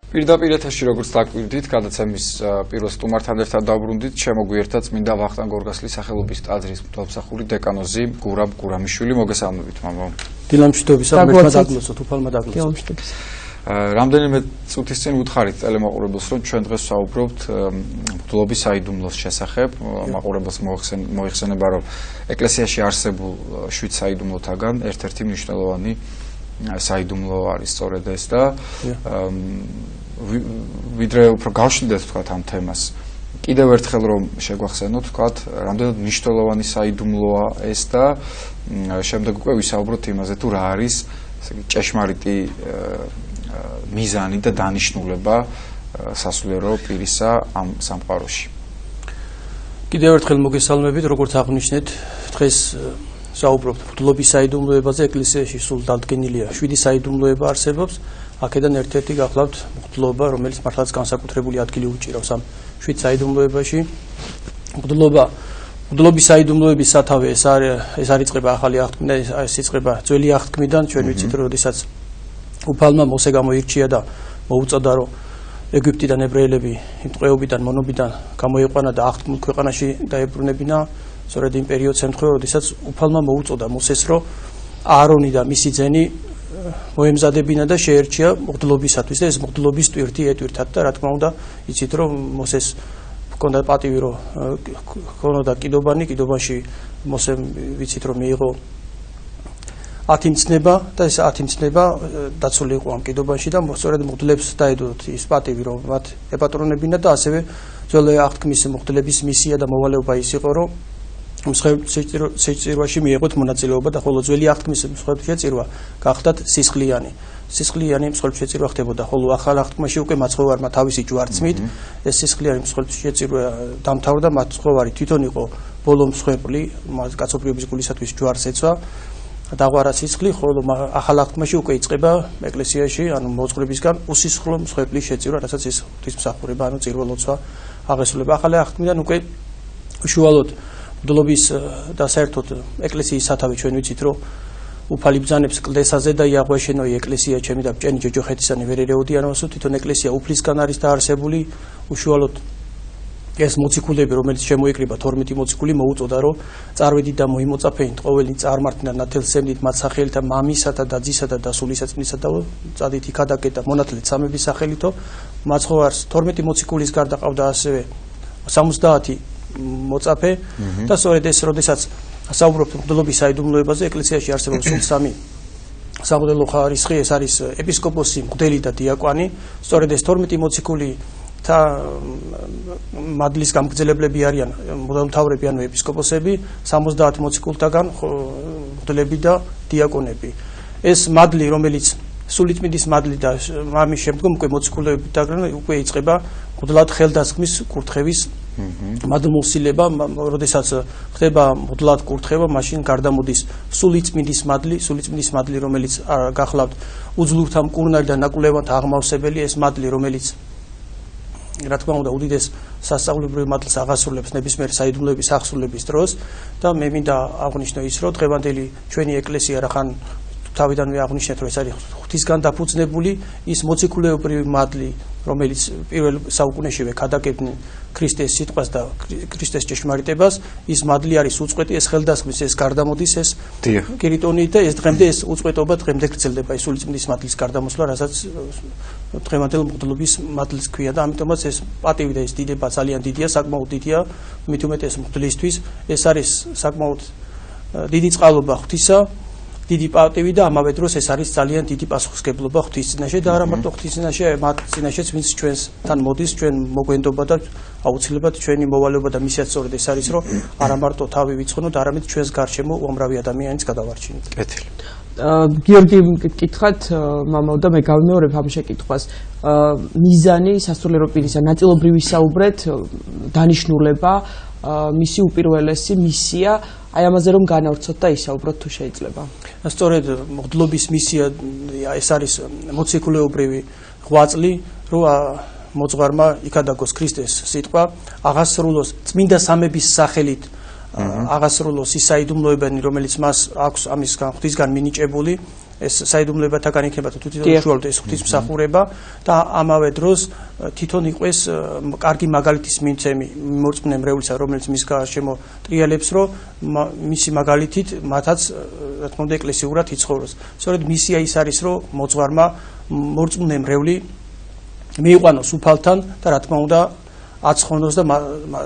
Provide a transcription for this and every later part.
პირდაპირ ეთერში როგორც დაკვირდით, გადაცემის პირველ სტუმართან ერთად დავბრუნდით, შემოგვიერთდა წმინდა ვახტანგ გორგასლის სახელობის ტაძრის მღვდელმსახური დეკანოზი გურამ გურამიშვილი. მოგესალმებით, მამო. დილამშვიდობისა, მერქმა დაგმოცოთ, უფალმა დაგმოცოთ. დილამშვიდობისა. რამდენიმე წუთის წინ უთხარით ტელემაყურებელს, რომ ჩვენ დღეს ვსაუბრობთ მღვდლობის საიდუმლოს შესახებ. მაყურებელს მოიხსენება, რომ ეკლესიაში არსებულ 7 საიდუმლოთაგან ერთ-ერთი მნიშვნელოვანი საიდუმლო არის სწორედ ეს და ვიდრე უფრო გავშლიდეთ თქვათ ამ თემას. კიდევ ერთხელ რომ შეგვახსენოთ თქვათ, რამდენად მნიშვნელოვანი საიდუმლოა ეს და შემდეგ უკვე ვისაუბროთ იმაზე, თუ რა არის ჭეშმარიტი მიზანი და დანიშნულება სასულიერო პირისა ამ სამყაროში. კიდევ ერთხელ მოგესალმებით, როგორც აღნიშნეთ, დღეს საუბრობთ მღვდლობის საიდუმლოებაზე. ეკლესიაში სულ დადგენილია 7 საიდუმლოება არსებობს. აქედან ერთ-ერთი გახლავთ მღვდლობა, რომელიც მართლაც განსაკუთრებული ადგილი უჭირავს ამ 7 საიდუმლოებაში. მღვდლობის საიდუმლოების სათავე ეს არ იწყება ახალი აღთქმიდან, ეს იწყება ძველი აღთქმიდან. ჩვენ ვიცით, რომ როდესაც უფალმა მოსე გამოირჩია და მოუწოდა, რომ ეგვიპტიდან ებრაელები იმ ტყვეობიდან, მონობიდან გამოიყვანა და აღთქმულ ქვეყანაში დაებრუნებინა. სწორედ იმ პერიოდს ემთხვევა, როდესაც უფალმა მოუწოდა მოსეს, რომ აარონი და მისი ძენი მოემზადებინა და შეერჩია მღვდლობისათვის და ეს მღვდლობის ტვირთი ეტვირთათ და რა თქმა უნდა, იცით რომ მოსეს ჰქონდა პატივი, რომ ჰქონდა კიდობაში მოსემ ვიცით რომ მიიღო 10 მცნება და ეს 10 მცნება დაცული იყო ამ კიდობაში და სწორედ მღვდლებს დაედოთ ის პატივი, რომ მათ ეპატრონებინა და ასევე ძველ აღთქმის მღვდლების მისია და მოვალეობა ის იყო, რომ სეჭირვაში მიიღოთ მონაწილეობა და ხოლო ძველი აღთქმის მსხვერპლშეწირვა გახდათ სისხლიანი. სისხლიანი მსხვერპლშეწირვა ხდებოდა, ხოლო ახალ აღთქმაში უკვე მაცხოვარმა თავისი ჯვარცმით ეს სისხლიანი მსხვერპლშეწირვა დამთავრდა, მაცხოვარი თვითონ იყო ბოლო მსხვერპლი, კაცობრიობის გულისათვის ჯვარს ეცვა. დაღვარა სისხლი, ხოლო ახალ აღთქმაში უკვე იწყება ეკლესიაში, ანუ მოძღვრებისგან უსისხლო მსხვერპლის შეწირვა, რასაც ის ღვთისმსახურება, ანუ წირველოცვა აღესრულება. ახალი აღთქმიდან უკვე უშუალოდ მღვდლობის და საერთოდ ეკლესიის სათავე ჩვენ ვიცით, რომ უფალი ბრძანებს კლდესაზე და იაღვეშენო ეკლესია ჩემი და ბჭენი ჯოჯოხეთისანი ვერ ერეოდიანოსო, თვითონ ეკლესია უფლისგან არის დაარსებული. უშუალოდ ეს მოციქულები, რომელიც შემოიკრიბა 12 მოციქული, მოუწოდა, რომ წარვედით და მოიმოწაფეინთ ყოველი წარმართნა ნათელსემდით მათ სახელითა მამისათა და ძისა და დასულისაწმინდისა და წადით იქადაგეთ მონათლეთ სამების სახელითო. მაცხოვარს 12 მოციქულის გარდა ყავდა ასევე 70 მოწაფე და სწორედ ეს, როდესაც საუბრობთ მღვდლობის საიდუმლოებაზე, ეკლესიაში არსებობს სულ 3 სამღვდელო ხარისხი, ეს არის ეპისკოპოსი, მღვდელი და დიაკვანი. სწორედ ეს 12 მოციქული და მადლის გამგრძელებლები არიან მღვდელმთავრები, ანუ ეპისკოპოსები, 70 მოციქულთაგან მღვდლები და დიაკონები. ეს მადლი, რომელიც სულიწმინდის მადლი და ამის შემდგომ უკვე მოციქულები დაგრონა, უკვე იწყება მღვდლად ხელდასხმის კურთხევის მადლმოსილება. როდესაც ხდება მღვდლად კურთხევა, მაშინ გარდამოდის სულიწმინდის მადლი, რომელიც გახლავთ უძლურთა მკურნალი და ნაკლებად აღმავსებელი. ეს მადლი, რომელიც რა თქმა უნდა უდიდეს სასწაულებრივ მადლს აღასრულებს ნებისმიერ საიდუმლოების აღსრულების დროს და მე მინდა აღვნიშნო ის, რომ დღევანდელი ჩვენი ეკლესია რახან თავიდანვე აღვნიშნეთ, რომ ეს არის ღვთისგან დაფუძნებული ის მოციქულეობრივი მადლი, რომელიც პირველ საუკუნეშივე ქადაგებდნენ ქრისტეს სიტყვას და ქრისტეს ჭეშმარიტებას. ის მადლი არის უწყვეტი, ეს ხელდასხმის, ეს გარდამოდის, ეს კირიტონი და ეს დღემდე ეს უწყვეტობა დღემდე გრძელდება, ის სულიწმინდის მადლის გარდამოსვლა, რასაც დღევანდელ მღვდლობის მადლს ქვია და ამიტომაც ეს პატივი და ეს დიდება ძალიან დიდია, საკმაოდ დიდია, მით უმეტეს მღვდლისთვის. ეს არის საკმაოდ დიდი წყალობა ღვთისა, დიდი პატივი და ამავე დროს ეს არის ძალიან დიდი პასუხისმგებლობა ღვთის წინაშე და არა მარტო ღვთის წინაშე, მათ წინაშეც, ვინც ჩვენთან მოდის, ჩვენ მოგვენდობა და აუცილებლად ჩვენი მოვალეობა და მისიაც სწორედ ეს არის, რომ არა მარტო თავი ვიცხნოთ, არამედ ჩვენს გარშემო უამრავი ადამიანის გადავარჩინოთ. კეთილი. გიორგი მკითხათ, მამაო და მე გავიმეორებ ამ შეკითხვას. მიზანი სასულიერო პირისა, ნაწილობრივ ვისაუბრეთ, დანიშნულება, მისი უპირველესი მისია, აი ამაზე რომ განავრცოთ და ისაუბროთ თუ შეიძლება. სწორედ მღვდლობის მისია ეს არის მოციქულეობრივი ღვაწლი, რომ მოძღვარმა იქადაგოს ქრისტეს სიტყვა, აღასრულოს წმინდა სამების სახელით აღასრულოს ის საიდუმლოებანი, რომელიც მას აქვს ამისგან ღვთისგან მინიჭებული ეს საიდუმლოებათაგან იქნება თვითონ უშუალოდ ეს ღვთისმსახურება და ამავე დროს თვითონ იყოს კარგი მაგალითის მიცემი მორწმუნე მრევლისა, რომელიც მის გარშემო ტრიალებს, რომ მისი მაგალითით მათაც რა თქმა უნდა ეკლესიურად იცხოვროს. სწორედ მისია ის არის, რომ მოძღვარმა მორწმუნე მრევლი მიიყვანოს უფალთან და რა თქმა უნდა აცხონოს და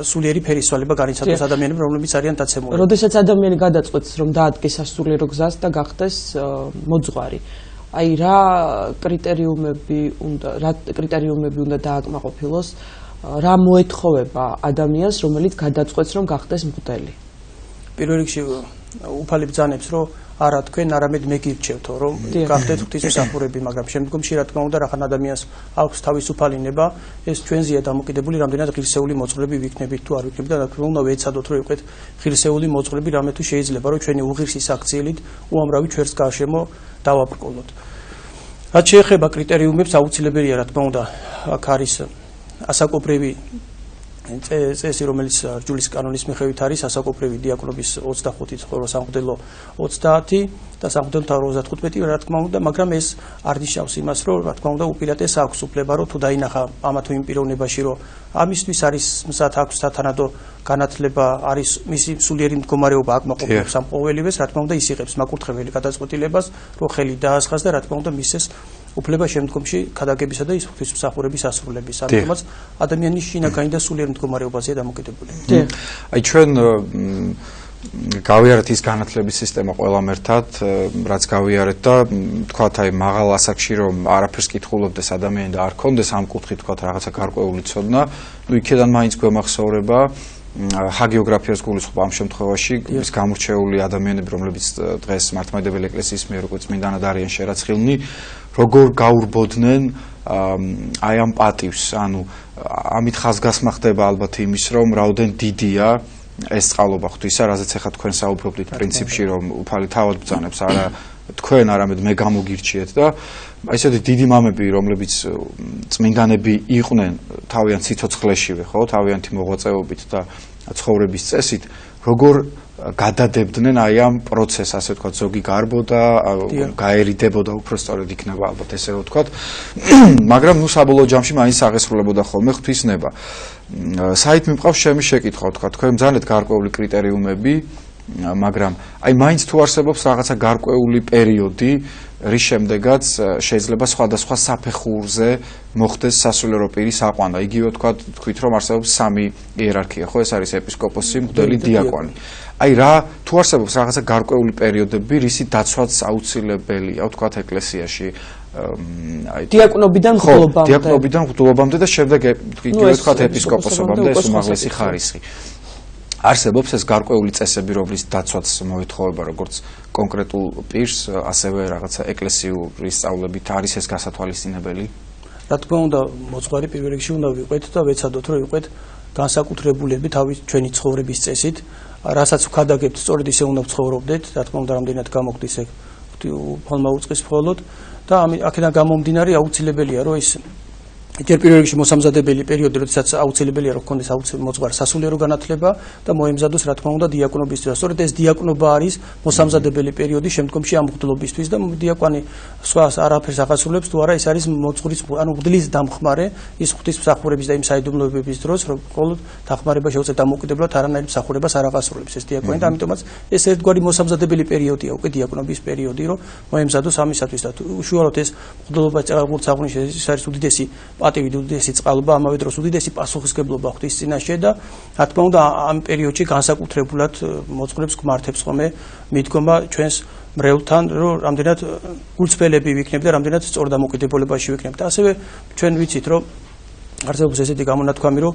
სულიერი ფერისვალება განიცადოს ადამიანებს, რომლებიც არიან დაცემული. როდესაც ადამიანი გადაწყვეტს, რომ დაადგეს სასულიერო გზას და გახდეს მოძღვარი, აი რა კრიტერიუმები უნდა დააკმაყოფილოს, რა მოეთხოვება ადამიანს, რომელიც გადაწყვეტს, რომ გახდეს მღვდელი? პირველ რიგში უფალი ბრძანებს, რომ არა თქვენ არამედ მე გირჩევთო, რომ გახდეთ ღვთისმსახურები, მაგრამ შემდგომში რა თქმა უნდა, რახან ადამიანს აქვს თავისუფალი ნება, ეს ჩვენზეა დამოკიდებული, რამდენად ღირსეული მოძღვრები ვიქნებით თუ არ ვიქნებით და რა თქმა უნდა ვეცადოთ, რომ ვიყეთ ღირსეული მოძღვრები, რამე თუ შეიძლება, რომ ჩვენი უღირსი საქციელით უამრავი ჩვენს გარშემო დავაბრკოლოთ. რაც შეეხება კრიტერიუმებს, აუცილებელია რა თქმა უნდა, აქ არის ასაკობრივი წესი, რომელიც რჯულის კანონის მიხედვით არის ასაკობრივი დიაკვნობის 25 ცხოვრო სამღვდელო 30 და სამღვდელო მთავრო 35, რა თქმა უნდა, მაგრამ ეს არ ნიშნავს იმას, რომ რა თქმა უნდა უპირატეს აქვს უფლება, რომ თუ დაინახა ამა თუ იმ პიროვნებაში, რომ ამისთვის არის მზად აქვს სათანადო განათლება, არის მისი სულიერი მდგომარეობა აკმაყოფილებს ამ ყოველივეს, რა თქმა უნდა ის იღებს მაკურთხეველი გადაწყვეტილებას, რომ ხელი დაასხას და რა თქმა უნდა მისცეს უფლება შემდგომში ქადაგებისა და ის ღვთისმსახურების ასრულების. ამიტომაც ადამიანის შინაგანი და სულიერ მდგომარეობაზეა დამოკიდებული. აი ჩვენ გავიარეთ ის განათლების სისტემა ყველამ ერთად, რაც გავიარეთ და თქვათ აი მაღალ ასაკში რომ არაფერს კითხულობდეს ადამიანი და არ ქონდეს ამ კუთხით თქვათ რაღაცა გარკვეული ცოდნა, ნუ იქედან მაინც გვემახსოვრება ჰაგიოგრაფიას გულისხმობ ამ შემთხვევაში ის გამორჩეული ადამიანები, რომლებიც დღეს მართლმადიდებელი ეკლესიის მიერ უკვე წმინდანად არიან შერაცხილნი, როგორ გაურბოდნენ აი ამ პატივს, ანუ ამით ხაზგასმა ხდება ალბათ იმის, რომ რაოდენ დიდია ეს წყალობა ღვთისა, რაზეც ახლა თქვენ საუბრობთ პრინციპში, რომ უფალი თავად ბრძანებს, არა თქვენ, არამედ მე გამოგირჩიეთ და აი ესეთი დიდი მამები, რომლებიც წმინდანები იყვნენ თავიანთ სიცოცხლეშივე, ხო, თავიანთი მოღვაწეობით და ცხოვრების წესით, როგორ გადადებდნენ აი ამ პროცესს, ასე ვთქვათ, ზოგი გარბოდა, გაერიდებოდა, უფრო სწორედ იქნება ალბათ ესე რომ ვთქვათ, მაგრამ ნუ საბოლოო ჯამში მაინც აღესრულებოდა ხოლმე ღვთისნება. საით მიმყავს ჩემი შეკითხვა, ვთქვათ, თქვენ ბრძანეთ გარკვეული კრიტერიუმები, მაგრამ აი მაინც თუ არსებობს რაღაცა გარკვეული პერიოდი, რის შემდეგაც შეიძლება სხვადასხვა საფეხურზე მოხდეს სასულიერო პირის აყვანა. იგივე თქვით, რომ არსებობს სამი იერარქია, ხო, ეს არის ეპისკოპოსი, მღვდელი, დიაკვანი. აი რა, თუ არსებობს რაღაცა გარკვეული პერიოდები, რისი დაცვაც აუცილებელია, ვთქვათ, ეკლესიაში. აი დიაკნობიდან მღვდლობამდე. დიაკნობიდან მღვდლობამდე და შემდეგ იგივე ვთქვათ, ეპისკოპოსობამდე ეს უმაღლესი ხარისხი. არსებობს ეს გარკვეული წესები, რომლის დაცვაც მოეთხოვება როგორც კონკრეტულ პირს, ასევე რაღაცა ეკლესიური სწავლებით არის ეს გასათვალისწინებელი? რა თქმა უნდა, მოძღვარი პირველ რიგში უნდა ვიყოთ და ვეცადოთ, რომ ვიყოთ განსაკუთრებულები თავის ჩვენი ცხოვრების წესით, რასაც ვქადაგებთ, სწორედ ისე უნდა ვცხოვრობდეთ, რა თქმა უნდა, რამდენად გამოგდის ეგ უფალმა უწყის მხოლოდ და აქედან გამომდინარე აუცილებელია, რომ ის ჯერ პირველ რიგში მოსამზადებელი პერიოდი, როდესაც აუცილებელია რომ გქონდეს მოძღვარს სასულიერო განათლება და მოემზადოს რა თქმა უნდა დიაკნობისთვის. სწორედ ეს დიაკნობა არის მოსამზადებელი პერიოდი შემდგომში ამ მღვდლობისთვის და დიაკვანი სხვა არაფერს ახასრულებს თუ არა, ეს არის მოძღვრის, ანუ მღვდლის დამხმარე ის ღვთისმსახურების და იმ საიდუმლოებების დროს, რომ მხოლოდ დახმარება შეუძლია დამოუკიდებლად არანაირ მსახურებას არ ახასრულებს ეს დიაკვანი და ამიტომაც ეს ერთგვარი მოსამზადებელი პერიოდია უკვე დიაკნობის პერიოდი, რომ მოემზადოს ამისათვის და უშუალოდ ეს მღვდლობა როგორც აღნიშნეთ, ეს არის უდიდესი პატივი, უდიდესი წყალობა, ამავე დროს უდიდესი პასუხისგებლობა ღვთის წინაშე და რა თქმა უნდა ამ პერიოდში განსაკუთრებულად მოძღვრებს გმართებს ხოლმე მიდგომა ჩვენს მრევლთან, რომ რამდენად გულწრფელები ვიქნებით და რამდენად სწორ დამოკიდებულებაში ვიქნებით. ასევე ჩვენ ვიცით, რომ არსებობს ესეთი გამონათქვამი, რომ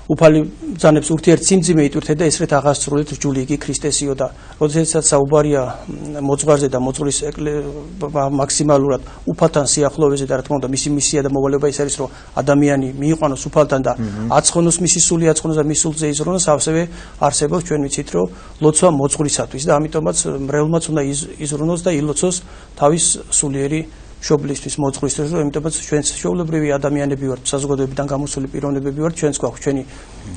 უფალი ბრძანებს ურთიერთსიმძიმე იტვირთეთ და ესრეთ აღასრულეთ რჯული იგი ქრისტესიო და როდესაც საუბარია მოძღვარზე და მოძღვრის მაქსიმალურად უფალთან სიახლოვეზე და რა თქმა უნდა მისი მისია და მოვალეობა ის არის, რომ ადამიანი მიიყვანოს უფალთან და აცხონოს მისი სული აცხონოს და მის სულზე იზრუნოს, ასევე არსებობს ჩვენ ვიცით, რომ ლოცვა მოძღვრისათვის და ამიტომაც მრევლმაც უნდა იზრუნოს და ილოცოს თავის სულიერი შობლისთვის მოძღვრისთვის, რომ იმიტომაც ჩვენს შეულებრივი ადამიანები ვართ, საზოგადოებიდან გამოსული პიროვნებები ვართ, ჩვენს გვაქვს ჩვენი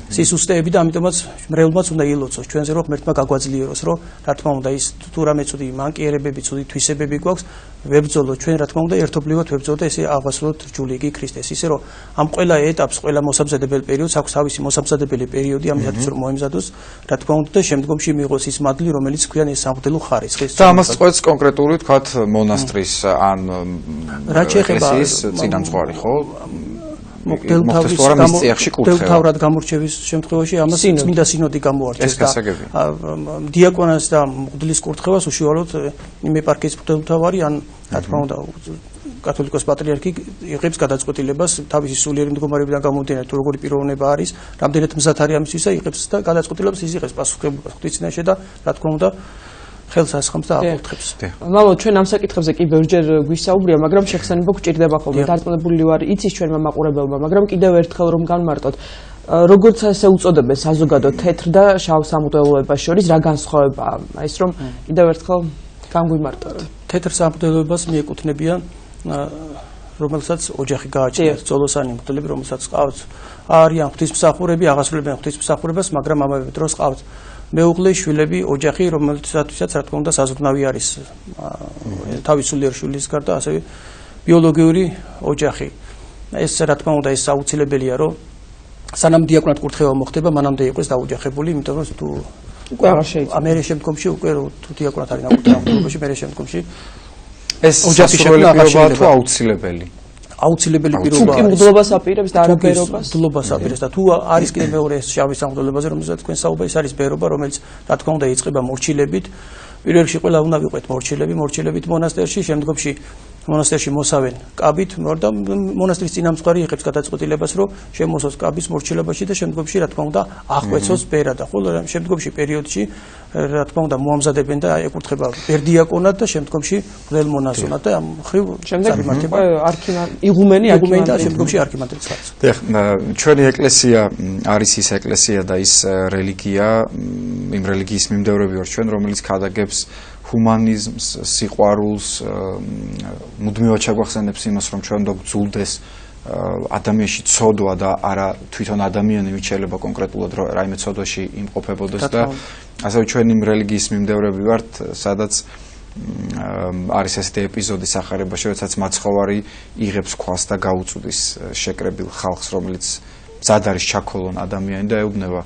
სისუსტეები და ამიტომაც მრევლმაც უნდა ილოცოს ჩვენზე, რომ ღმერთმა გაგვაძლიეროს, რომ რა თქმა უნდა ის თუ რამე ცუდი მანკიერებები, ცუდი თვისებები გვაქვს, ვებრძოლოთ ჩვენ რა თქმა უნდა ერთობლივად ვებრძოლოთ და ესე აღვასრულოთ რჯული იგი ქრისტეს ისე რომ ამ ყველა ეტაპს ყველა მოსამზადებელ პერიოდს აქვს თავისი მოსამზადებელი პერიოდი ამისათვის რომ მოემზადოს რა თქმა უნდა და შემდგომში მიიღოს ის მადლი რომელიც ქვიან ეს სამღვდელო ხარისხი და ამას წყვეტს კონკრეტული თქვათ მონასტრის ან ეკლესიის წინამძღვარი ხო მღვდელმთავრად გამორჩევის შემთხვევაში ამას წმინდა სინოდი გამოარჩევს და დიაკონას და მღვდლის კურთხევას უშუალოდ იმ ეპარქიის მღვდელმთავარი ან რა თქმა უნდა კათოლიკოს პატრიარქი იღებს გადაწყვეტილებას თავისი სულიერი მდგომარეობიდან გამომდინარე თუ როგორი პიროვნება არის რამდენად მზად არის ამისთვისა იღებს და გადაწყვეტილებას ის იღებს პასუხისმგებლობას ღვთის წინაშე და რა თქმა უნდა ხელს ასხამს და აკურთხებს. მამო, ჩვენ ამ საკითხებზე კი ბევრჯერ გვისაუბრია, მაგრამ შეხსენება გვჭირდება ხოლმე. დარწმუნებული ვარ, იცის ჩვენმა მაყურებელმა, მაგრამ კიდევ ერთხელ რომ განმარტოთ, როგორც ასე უწოდებენ საზოგადო თეთრ და შავ სამღვდელოებას შორის რა განსხვავებაა? აი ეს რომ კიდევ ერთხელ განგვიმარტოთ. თეთრ სამღვდელოებას მიეკუთვნებიან რომელსაც ოჯახი გააჩნიათ, ძოლოსანი მღვდლები, რომელსაც ყავს არიან ღვთისმსახურები, აღასრულებენ ღვთისმსახურებას, მაგრამ ამავე დროს ყავს მეუღლე, შვილები, ოჯახი, რომელთაც რა თქმა უნდა საზრდნავი არის თავის სულიერ შვილის გარდა, ასევე ბიოლოგიური ოჯახი. ეს რა თქმა უნდა ეს აუცილებელია, რომ სანამ დიაკვნად კურთხევა მოხდება, მანამდე იყოს დაუჯახებული, იმიტომ რომ თუ უკვე აღარ შეიძლება. ამერე შემდგომში უკვე თუ დიაკვნად არის ნაკურთხევა, მერე შემდგომში ეს ოჯახის შეკლებაა თუ აუცილებელი. აუცილებელი პირობა არის. თუ მღვდლობას აპირებს და არაბერობას. მღვდლობას აპირებს და თუ არის კიდე მეორე შავი სამღვდელოებაზე, რომელზეც თქვენ საუბარი, ეს არის ბერობა, რომელიც რა თქმა უნდა იწყება მორჩილებით. პირველ რიგში ყველა უნდა ვიყვეთ მორჩილებით მონასტერში, შემდგომში მონასტერში მოსავენ კაბით, და მონასტრის წინამძღვარი იღებს გადაწყვეტილებას, რომ შემოსოს კაბის მორჩილებაში და შემდგომში რა თქმა უნდა აღკვეცოს ბერა და ხოლო შემდგომში პერიოდში რა თქმა უნდა მოამზადებენ და ეკურთხება ბერდიაკონად და შემდგომში მღვდელმონაზონად და ამ ხრივ შემდგომში იღუმენი და შემდგომში არქიმანდრიტს ხარს. ჩვენი ეკლესია არის ის ეკლესია და ის რელიგია, იმ რელიგიის მიმდევრები ვართ ჩვენ, რომელიც ქადაგებს ჰუმანიზმს, სიყვარულს, მუდმივად ჩაგვახსენებს იმას, რომ ჩვენ უნდა გძულდეს ადამიანში ცოდვა და არა თვითონ ადამიანი მიჩელება კონკრეტულად რაიმე ცოდვაში იმყოფებოდეს და ასევე ჩვენ იმ რელიგიის მიმდევრები ვართ, სადაც არის ესეთი ეპიზოდი სახარებაში, როდესაც მაცხოვარი იღებს ქვას და გაუწუდის შეკრებილ ხალხს, რომელიც მზად არის ჩაქოლონ ადამიანი და ეუბნება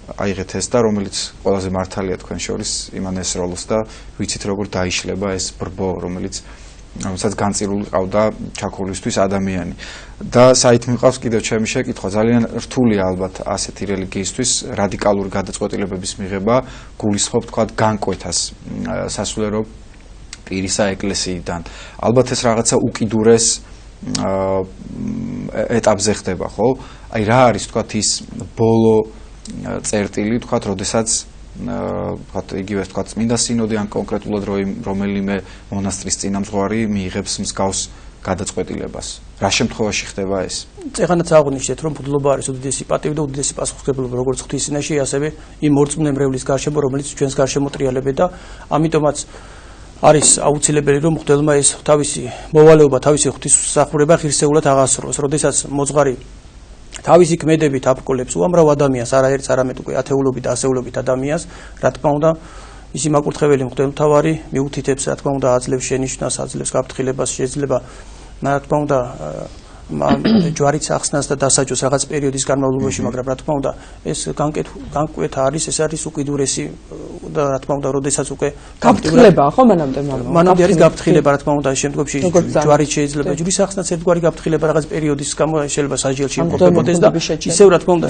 აიღეთ ეს და რომელიც ყველაზე მართალია თქვენ შორის იმან ესროლოს და ვიცით როგორ დაიშლება ეს ბრბო რომელსაც განწირული ყავდა ჩაქოლისთვის ადამიანი და საით მიყავს კიდევ ჩემი შეკითხვა ძალიან რთულია ალბათ ასეთი რელიგიისთვის რადიკალური გადაწყვეტილებების მიღება გულისხმობ თქვა განკვეთას სასულიერო პირისა ეკლესიიდან ალბათ ეს რაღაცა უკიდურეს ეტაპზე ხდება ხო აი რა არის თქვა ის ბოლო წერტილი თქვათ, როდესაც თქვათ იგივე თქვათ წმინდა სინოდი ან კონკრეტულად რომელიმე მონასტრის წინამძღვარი მიიღებს მსგავს გადაწყვეტილებას. რა შემთხვევაში ხდება ეს? წეგანაც აღვნიშნეთ, რომ მღვდლობა არის უდიდესი პატივი და უდიდესი პასუხისმგებლობა როგორც ღვთის წინაშე, ასევე იმ მორწმუნე მრევლის გარშემო, რომელიც ჩვენს გარშემო ტრიალებენ და ამიტომაც არის აუცილებელი, რომ მღვდელმა ეს თავისი მოვალეობა, თავისი ღვთისმსახურება ღირსეულად აღასრულოს, როდესაც მოძღვარი თავისი ქმედებით აპყოლებს უამრავ ადამიანს, არაერთს არამედ უკვე ათეულობით და ასეულობით ადამიანს, რა თქმა უნდა, ისი მაკურთხეველი მღვდელმთავარი მიუთითებს, რა თქმა უნდა, აძლევს შენიშვნას, აძლევს გაფრთხილებას, შეიძლება, რა თქმა უნდა, ჯვარით ახსნას და დასაჯოს რაღაც პერიოდის განმავლობაში, მაგრამ რა თქმა უნდა, ეს განკვეთა არის, ეს არის უკიდურესი და რა თქმა უნდა, როდესაც უკვე გაფრთხილებაა ხო მანამდე არის გაფრთხილება, რა თქმა უნდა, შემდგომში ჯვარით შეიძლება ჯვრის ახსნაც ერთგვარი გაფრთხილება რაღაც პერიოდის გამო შეიძლება საჯელში იმყოფებოდეს და ისევ რა თქმა უნდა,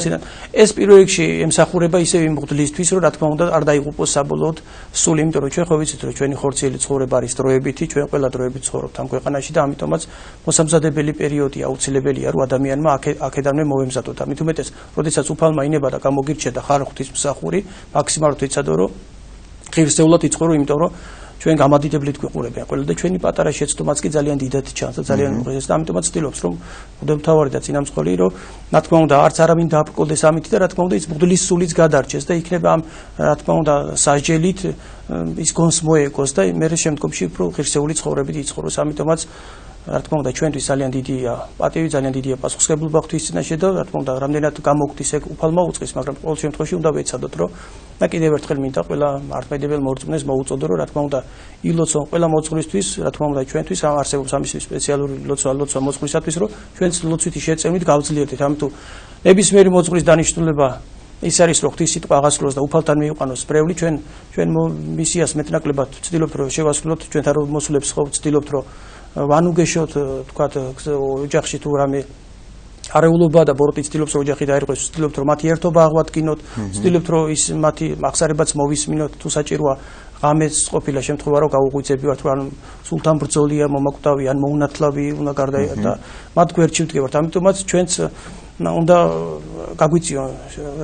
ეს პირველ რიგში ემსახურება ისევ იმ მღვდლისთვის, რომ რა თქმა უნდა, არ დაიღუპოს საბოლოოდ სული, იმიტომ რომ ჩვენ ხო ვიცით, რომ ჩვენი ხორციელი ცხოვრება არის დროებითი, ჩვენ ყველა დროებით ცხოვრობთ ამ ქვეყანაში და ამიტომაც მოსამზადებელი პერიოდი აუცილებელია რომ ადამიანმა აქედანვე მოემზადოთ. ამით უმეტეს, როდესაც უფალმა ინება და გამოგირჩა და ხარ ღვთისმსახური, მაქსიმალურად იცადო რომ ღირსეულად იცხოვრო, იმიტომ რომ ჩვენ გამადიდებლით გვიყურებიან ყველა და ჩვენი პატარა შეცდომაც კი ძალიან დიდად ჩანს და ძალიან უღესს და ამიტომაც ვცდილობთ რომ მღვდელმთავარი და წინამძღვარი რომ რა თქმა უნდა არც არავინ დააბრკოლდეს ამით და რა თქმა უნდა ის მღვდლის სულიც გადარჩეს და იქნება ამ რა თქმა უნდა სასჯელით ის გონს მოეგოს და მე შემდგომში უფრო ღირსეული ცხოვრებით იცხოვროს. ამიტომაც რა თქმა უნდა ჩვენთვის ძალიან დიდია პატივი, ძალიან დიდია პასუხისმგებლობა ღვთის წინაშე და რა თქმა უნდა რამდენად გამოგვდის ეგ უფალმა უწყის, მაგრამ ყოველ შემთხვევაში უნდა ვეცადოთ, რომ და კიდევ ერთხელ მინდა ყველა მართლმადიდებელ მორწმუნეს მოუწოდო, რომ რა თქმა უნდა ილოცონ ყველა მოძღვრის, რა თქმა უნდა ჩვენთვის არსებობს ამის სპეციალური ლოცვა მოძღვრისათვის, რომ ჩვენც ლოცვითი შეწევნით გავძლიერდეთ, ამიტომ ნებისმიერი მოძღვრის დანიშნულება ის არის, რომ ღვთის სიტყვა აღასრულოს და უფალთან მიიყვანოს სპრეული, ჩვენ მისიას მეტნაკლებად ვცდილობთ, რომ შევასრულოთ, ჩვენთან რომ მოსულებს ხო ვცდილობთ, რომ ვანუგეშოთ, თქვათ, ოჯახში თუ რამე არეულობა და ბოროტი ვცდილობთ, რომ ოჯახი დაერღვეს, ვცდილობთ, რომ მათი ერთობა აღვადგინოთ, ვცდილობთ, რომ ის მათი აღსარებაც მოვისმინოთ, თუ საჭიროა ღამეს ყოფილა შემთხვევა, რომ გავუღვიძებივართ, რომ ანუ სულთან ბრძოლია, მომაკვდავი ან მოუნათლავი უნდა გარდაიყვანოს და მათ გვერდში ვდგებართ. ამიტომაც ჩვენც უნდა გაგვიწიონ,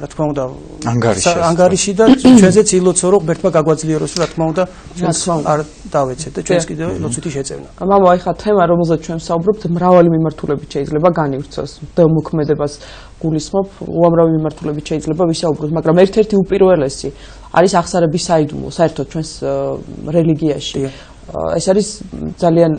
რა თქმა უნდა, ანგარიში და ჩვენზეც ილოცო, რომ ღმერთმა გაგვაძლიეროს, რა თქმა უნდა, არ დავეცეთ და ჩვენს კიდევ ლოცვითი შეწევნა. მამო, აი ხა თემა, რომელზეც ჩვენ ვსაუბრობთ, მრავალი მიმართულებით შეიძლება განივრცოს. დემოქმედებას გულისხმობ, უამრავი მიმართულებით შეიძლება ვისაუბროთ, მაგრამ ერთ-ერთი უპირველესი არის აღსარების საიდუმლო, საერთოდ ჩვენს რელიგიაში. ეს არის ძალიან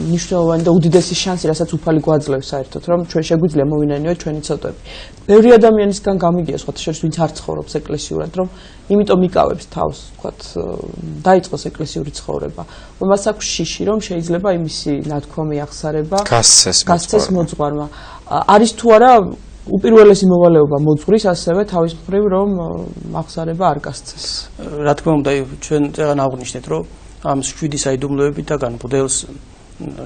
მნიშვნელოვანი და უდიდესი შანსი, რასაც უფალი გვაძლევს საერთოდ, რომ ჩვენ შეგვიძლია მოვინანიოთ ჩვენი ცოდვები. ბევრი ადამიანისგან გამიგია, სხვათა შორის, ვინც არ ცხოვრობს ეკლესიურად, რომ იმიტომ იკავებს თავს, ვთქვათ, დაიწყოს ეკლესიური ცხოვრება. მას აქვს შიში, რომ შეიძლება იმისი ნათქვამი აღსარება გასცეს მოძღვარმა. არის თუ არა უპირველესი მოვალეობა მოძღვრის, ასევე თავის მხრივ, რომ აღსარება არ გასცეს. რა თქმა უნდა, ჩვენ წეგან აღვნიშნეთ, რომ ამ 7 საიდუმლოებიდან ბუდელს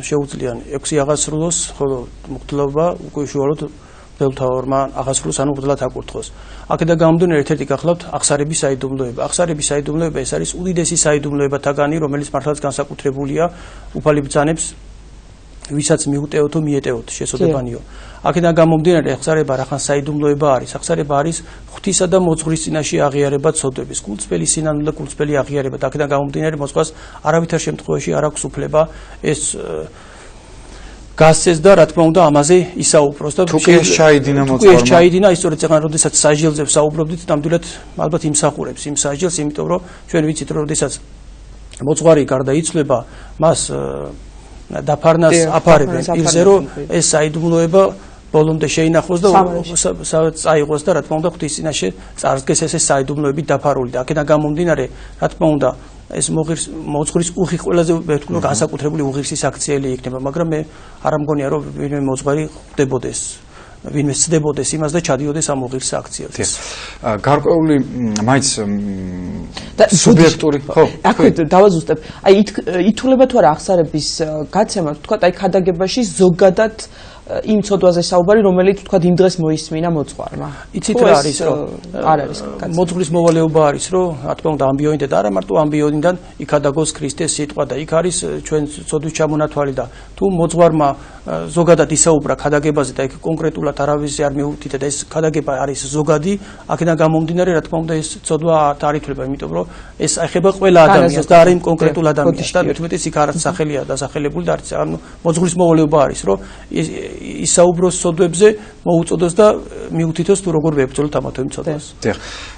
შეუძლიან 6 აღასრულოს, ხოლო მღვდლობა უკვე უშუალოდ მღვდელმთავარმა აღასრულოს, ანუ მღვდლად აკურთხოს. აქედან გამომდინარე ერთ-ერთი გახლავთ აღსარების საიდუმლოება. აღსარების საიდუმლოება ეს არის უდიდესი საიდუმლოებათაგანი, რომელიც მართლაც განსაკუთრებულია უფალი ბრძანებს, ვისაც მიუტევოთო მიეტევოთ შესაძლებანიო. აქედან გამომდინარე აღსარება რახან საიდუმლოება არის. აღსარება არის ღვთისა და მოძღვრის წინაშე აღიარება ცოდვების, გულწრფელი სინანული და გულწრფელი აღიარება. აქედან გამომდინარე მოძღვარს არავითარ შემთხვევაში არ აქვს უფლება ეს გასცეს და რა თქმა უნდა ამაზე ისაუბროს და თუ კი ეს ჩაიდინა მოძღვარმა. თუ ეს ჩაიდინა, ისწორედ წეგან როდესაც სასჯელზე ვსაუბრობდით, ნამდვილად ალბათ იმსახურებს იმ სასჯელს, იმიტომ რომ ჩვენ ვიცით, რომ როდესაც მოძღვარი გარდაიცვლება, მას დაფარნას აფარებენ პირზე, რომ ეს საიდუმლოება ბოლომდე შეინახოს და წაიღოს და რა თქმა უნდა ღვთის წინაშე წარსდგეს ეს საიდუმლოებით დაფარული და აქედან გამომდინარე, რა თქმა უნდა, ეს მოძღვრის უხი ყველაზე ვთქვი, განსაკუთრებული უღირსის აქციელი იქნება, მაგრამ მე არ მგონია, რომ ვინმე მოძღვარი ხვდებოდეს, ვინმე ცდებოდეს იმას და ჩადიოდეს ამ უღირს აქციაზე. გარკვეული მაინც სუბიექტური, ხო? აქ დავაზუსტებ. აი ითვლება თუ არა აღსარების გაცემა, თქვა, აი ქადაგებაში ზოგადად იმ ცოდვაზე საუბარი, რომელიც თქვა იმ დღეს მოისმინა მოძღვარმა. იცით რა არის, რომ არ არის მოძღვრის მოვალეობა არის, რომ რა თქმა უნდა ამბიონიდან და არა მარტო ამბიონიდან იქადაგოს ქრისტეს სიტყვა და იქ არის ჩვენ ცოდვის ჩამონათვალი და თუ მოძღვარმა ზოგადად ისაუბრა ქადაგებაზე და იქ კონკრეტულად არავის არ მიუთითეთ და ეს ქადაგება არის ზოგადი, აქედან გამომდინარე, რა თქმა უნდა ეს ცოდვა არ ითვლება, იმიტომ რომ ეს ეხება ყველა ადამიანს და არ იმ კონკრეტულ ადამიანს და თუმცა იქ არც სახელია დასახელებული და არც ანუ მოძღვრის მოვალეობა არის, რომ ისაუბროს ცოდვებზე, მოუწოდოს და მიუთითოს თუ როგორ ვებრძოლოთ ამა თუ იმ ცოდვას. დიახ.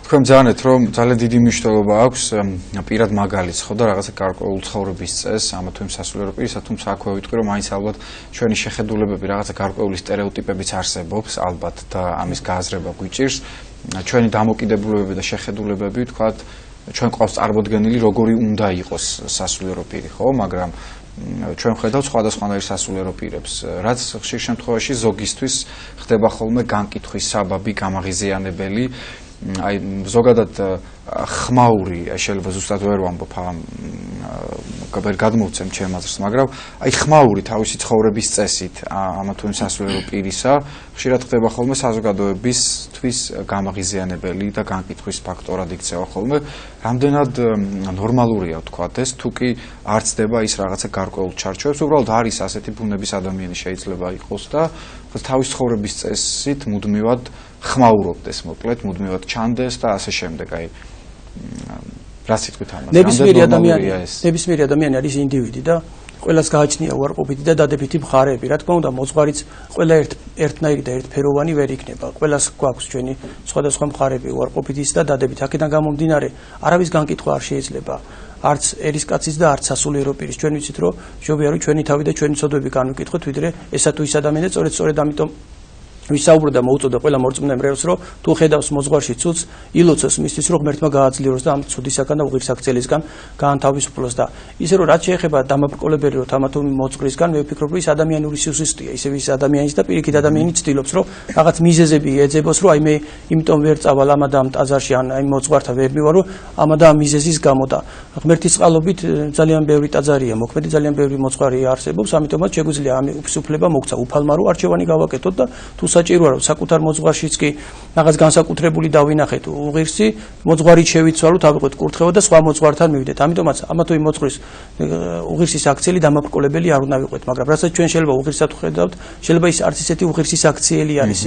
თქვენ ძალეთ რომ ძალიან დიდი მნიშვნელობა აქვს პირად მაგალითს ხო და რაღაცა გარკვეულ ცხოვრების წესს ამა თუ იმ სასულიერო პირისა, თუმცა აქვე ვიტყვი რომ მაინც ალბათ ჩვენი შეხედულებები რაღაცა გარკვეული სტერეოტიპებიც არსებობს ალბათ და ამის გააზრება გვიჭირს. ჩვენი დამოკიდებულებები და შეხედულებები თქვათ ჩვენ ყავს წარმოდგენილი როგორი უნდა იყოს სასულიერო პირი, ხო, მაგრამ ჩვენ ხედავთ სხვადასხვანაირ სასულიერო პირებს, რაც ხშირ შემთხვევაში ზოგისთვის ხდება ხოლმე განკითხვის საბაბი, გამაღიზიანებელი, აი ზოგადად ხმაური, შეიძლება ზუსტად ვერ ვამბობ ვერ გადმოვცემ ჩემ აზრს, მაგრამ აი ხმაური თავისი ცხოვრების წესით ამა თუ იმ სასულიერო პირისა ხშირად ხდება ხოლმე საზოგადოებისთვის გამაღიზიანებელი და განკითხვის ფაქტორად იქცევა ხოლმე. რამდენად ნორმალურია ვთქვათ ეს, თუ კი არ ცდება ის რაღაცა გარკვეულ ჩარჩოებს, უბრალოდ არის ასეთი ბუნების ადამიანი შეიძლება იყოს და თავის ცხოვრების წესით მუდმივად ხმაურობდეს, მოკლედ, მუდმივად ჩანდეს და ასე შემდეგ. აი რას იტყვით ამაზე? ნებისმიერი ადამიანი არის ინდივიდი და ყველას გააჩნია უარყოფითი და დადებითი მხარეები. Რა თქმა უნდა, მოძღვარიც ყველა ერთნაირი და ერთფეროვანი ვერ იქნება. ყველას გვაქვს ჩვენი სხვადასხვა მხარეები უარყოფითის და დადებითი. აქედან გამომდინარე, არავის განკითხვა არ შეიძლება. არც ერისკაცის და არც სასულიერო პირის. ჩვენ ვიცით, რომ შობია რომ ჩვენი თავი და ჩვენი ცოდვები განვიკითხოთ, ვიდრე ესა თუ ის ადამიანი და სწორედ ამიტომ ვისაუბრა და მოუწოდა ყველა მორწმუნე მრევლს, რომ თუ ხედავს მოძღვარში ცუდს, ილოცოს მისთვის, რომ ღმერთმა გააძლიეროს და ამ ცუდისაგან და უღირსაქციელისგან გაანთავისუფლოს და ისე რომ რაც შეეხება დამაბრკოლებელი რომ თამათო მოძღვრისგან, მე ვფიქრობ, რომ ის ადამიანური სიუსისტია, ისევ ის ადამიანის და პირიქით ადამიანი ცდილობს, რომ რაღაც მიზეზები ეძებოს, რომ აი მე იმიტომ ვერ წავალ ამ და ამ ტაძარში ან აი მოძღვართან ვერ მივარ, რომ ამ და ამ მიზეზის გამო და ღმერთის წყალობით ძალიან ბევრი ტაძარია, მოქმედი ძალიან ბევრი მოძღვარი არსებობს, ამიტომაც შეგვიძლია ამ უფლება მოგცა უფალმა რომ არჩევანი გავაკეთოთ და თუ საჭიროა რომ საკუთარ მოძღვარშიც კი რაღაც განსაკუთრებული დავინახეთ უღირსი მოძღვარით შევიცვალოთ ავიღოთ კურთხევა და სხვა მოძღვართან მივიდეთ ამიტომაც ამათო იმ მოძღვრის უღირსის აქციელი დამაბრკოლებელი არ უნდა ვიყვეთ მაგრამ რასაც ჩვენ შეიძლება უღირსად ვხედავთ შეიძლება ის არც ისეთი უღირსის აქციელი არის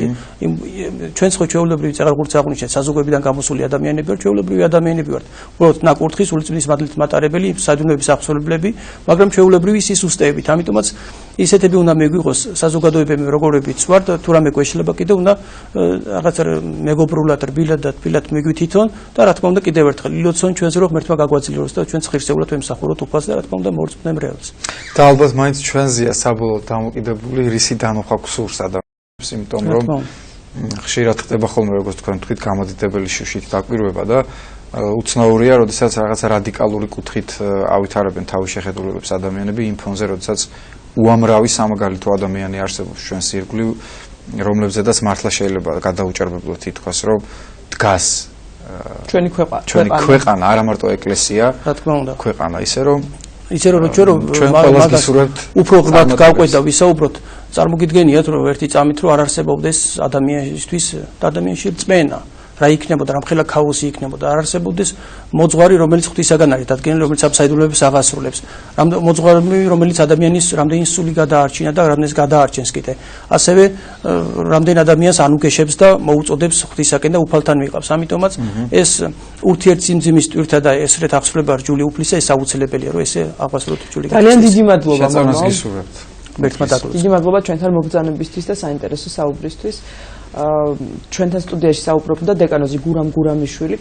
ჩვენც ხო ჩვეულებრივი წეღარღურც აღნიშნეთ საზოგადოებიდან გამოსული ადამიანები ვართ ჩვეულებრივი ადამიანები ვართ უბრალოდ ნაკურთხის სულიწმის მადლით მატარებელი საიდუმლოების აღსრულებლები მაგრამ ჩვეულებრივი სისუსტეებით ამიტომაც ისეთები უნდა მეგვიღოს საზოგადოებები როგორებიც ვართ თუ რამე გვეშლება კიდე უნდა რაღაც მეგობრულად რბილად და თბილად მიგვი თვითონ და რა თქმა უნდა კიდევ ერთხელ ილოცონ ჩვენს რო ღმერთმა გაგვაძლიეროს და ჩვენ ღირსეულად ვემსახუროთ უფალს და რა თქმა უნდა მორწმუნე მრევლს და ალბათ მაინც ჩვენზეა საბოლოოდ დამოკიდებული რისი დანოხა გსურს ადამიანს იმიტომ რომ ხშირად ხდება ხოლმე როგორც თქვენ თქვით გამოდიდებელი შუშით დაკვირვება და უცნაურია, როდესაც რაღაცა რადიკალური კუთხით ავითარებენ თავის შეხედულებებს ადამიანები იმ ფონზე, როდესაც უამრავი სამაგალითო ადამიანი არსებობს ჩვენს ირგვლივ, რომლებზედაც მართლა შეიძლება გადაუჭერბებლად ითქვას, რომ დგას ჩვენი ქვეყანა, არა მარტო ეკლესია, რა თქმა უნდა, ქვეყანა, ისე რომ ჩვენ ყველას გისურვებთ უფრო ღრმად გავყვეთ და ვისაუბროთ, წარმოგიდგენიათ, რომ ერთი წამით რომ არ არსებობდეს ადამიანისთვის და ადამიანში რწმენა რა იქნებოდა, რამხელა ქაოსი იქნებოდა, არ არსებობდეს მოძღვარი, რომელიც ღვთისაგან არის დადგენილი, რომელიც ამ საიდუმლოებს აღასრულებს. მოძღვარი, რომელიც ადამიანის რამდენი სული გადაარჩინა და რამდენს გადაარჩენს კიდე. ასევე რამდენ ადამიანს ანუგეშებს და მოუწოდებს ღვთისაკენ და უფალთან მიყავს. ამიტომაც ეს ურთიერთციმძიმის ტვირთა და ესრეთ აღსრულება რჯული უფლისა ეს აუცილებელია, რომ ესე აღვასრულოთ რჯული. ძალიან დიდი მადლობა მამალ. გისურვებთ. დიდი მადლობა ჩვენთან მოგზაურობისთვის და საინტერესო საუბრისთვის. ჩვენთან სტუდიაში საუბრობდა დეკანოზი გურამ გურამიშვილი.